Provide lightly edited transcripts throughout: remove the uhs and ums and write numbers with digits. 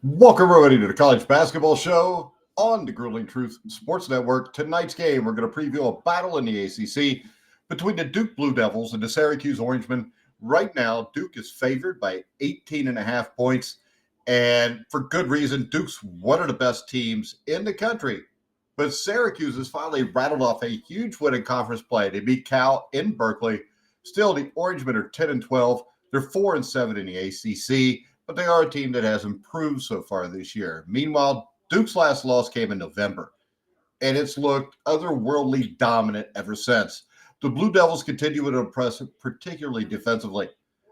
Welcome, everybody, to the College Basketball Show on the Grueling Truth Sports Network. Tonight's game, we're going to preview a battle in the ACC between the Duke Blue Devils and the Syracuse Orangemen. Right now, Duke is favored by 18.5 points, and for good reason. Duke's one of the best teams in the country, but Syracuse has finally rattled off a huge win in conference play. They beat Cal in Berkeley. Still, the Orangemen are 10-12. They're 4-7 in the ACC. But they are a team that has improved so far this year. Meanwhile, Duke's last loss came in November, and it's looked otherworldly dominant ever since. The Blue Devils continue to impress, particularly defensively.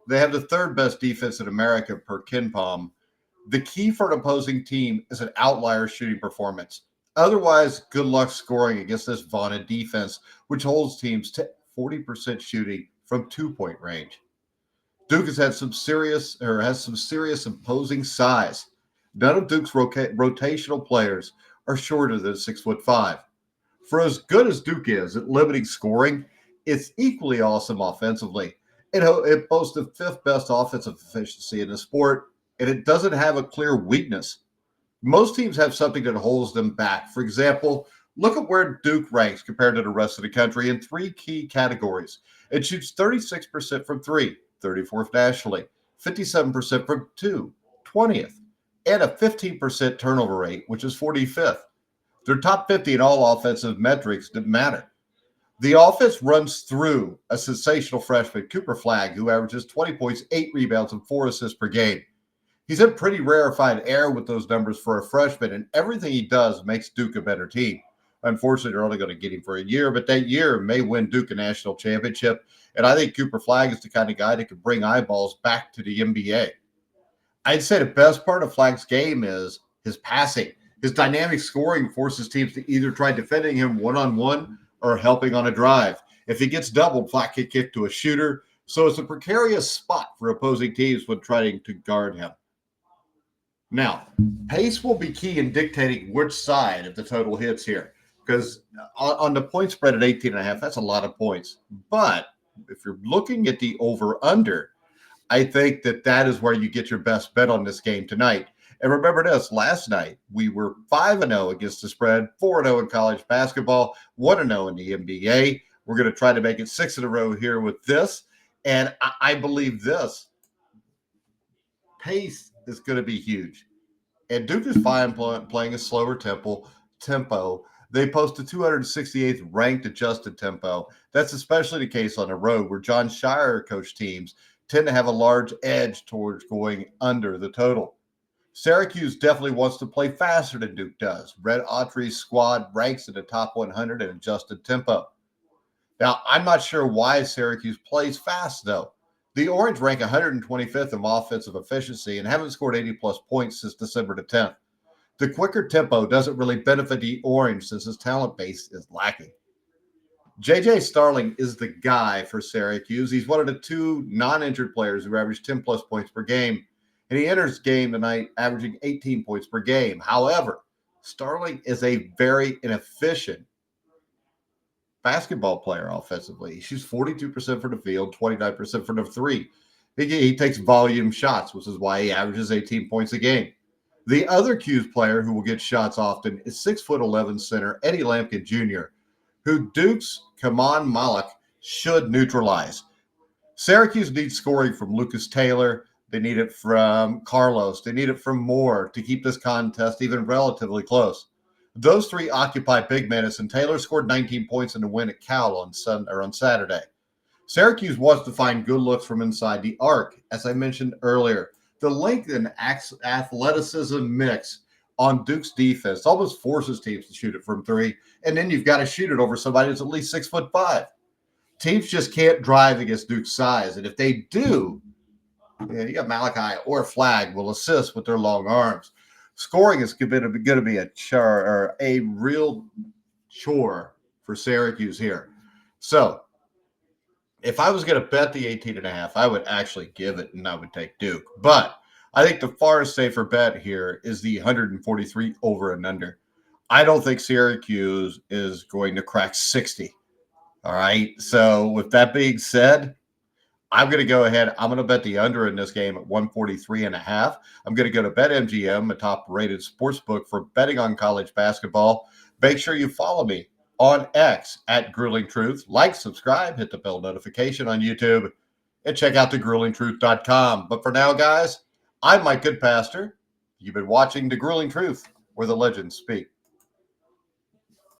They have the third best defense in America per KenPom. The key for an opposing team is an outlier shooting performance. Otherwise, good luck scoring against this vaunted defense, which holds teams to 40% shooting from two-point range. Duke has some serious imposing size. None of Duke's rotational players are shorter than 6'5". For as good as Duke is at limiting scoring, it's equally awesome offensively. It boasts the fifth best offensive efficiency in the sport, and it doesn't have a clear weakness. Most teams have something that holds them back. For example, look at where Duke ranks compared to the rest of the country in three key categories. It shoots 36% from three, 34th nationally, 57% from two, 20th, and a 15% turnover rate, which is 45th. They're top 50 in all offensive metrics that matter. The offense runs through a sensational freshman, cooperflagg, who averages 20 points, 8 rebounds, and 4 assists per game. He's in pretty rarefied air with those numbers for a freshman, and everything he does makes Duke a better team. Unfortunately, they're only going to get him for a year, but that year may win Duke a national championship. And I think cooperflagg is the kind of guy that can bring eyeballs back to the NBA. I'd say the best part of Flagg's game is his passing. His dynamic scoring forces teams to either try defending him one-on-one or helping on a drive. If he gets doubled, Flagg can kick to a shooter. So it's a precarious spot for opposing teams when trying to guard him. Now, pace will be key in dictating which side of the total hits here, because on the point spread at 18.5, that's a lot of points. But if you're looking at the over-under, I think that is where you get your best bet on this game tonight. And remember this, last night we were 5-0 against the spread, 4-0 in college basketball, 1-0 in the NBA. We're going to try to make it 6 in a row here with this. And I believe this pace is going to be huge. And Duke is fine playing a slower tempo. They post a 268th ranked adjusted tempo. That's especially the case on the road, where John Shire coach teams tend to have a large edge towards going under the total. Syracuse definitely wants to play faster than Duke does. Red Autry's squad ranks in the top 100 in adjusted tempo. Now, I'm not sure why Syracuse plays fast, though. The Orange rank 125th in offensive efficiency and haven't scored 80-plus points since December the 10th. The quicker tempo doesn't really benefit the Orange since his talent base is lacking. J.J. Starling is the guy for Syracuse. He's one of the two non-injured players who average 10-plus points per game, and he enters game tonight averaging 18 points per game. However, Starling is a very inefficient basketball player offensively. He shoots 42% from the field, 29% from the three. He takes volume shots, which is why he averages 18 points a game. The other Q's player who will get shots often is 6'11" center Eddie Lampkin Jr., who Duke's Kaman Malik should neutralize. Syracuse needs scoring from Lucas Taylor. They need it from Carlos. They need it from Moore to keep this contest even relatively close. Those three occupy big minutes, and Taylor scored 19 points in the win at Cal on Saturday. Syracuse wants to find good looks from inside the arc, as I mentioned earlier. The length and athleticism mix on Duke's defense almost forces teams to shoot it from three, and then you've got to shoot it over somebody that's at least 6'5". Teams just can't drive against Duke's size, and if they do, you got Malachi or Flagg will assist with their long arms. Scoring is going to be a real chore for Syracuse here. So if I was going to bet the 18.5, I would actually give it, and I would take Duke. But I think the far safer bet here is the 143 over and under. I don't think Syracuse is going to crack 60. All right. So with that being said, I'm going to go ahead. I'm going to bet the under in this game at 143.5. I'm going to go to BetMGM, a top-rated sportsbook for betting on college basketball. Make sure you follow me on X at Grueling Truth. Like, subscribe, hit the bell notification on YouTube, and check out thegruelingtruth.com. But for now, guys, I'm Mike Goodpaster. You've been watching The Grueling Truth, where the legends speak.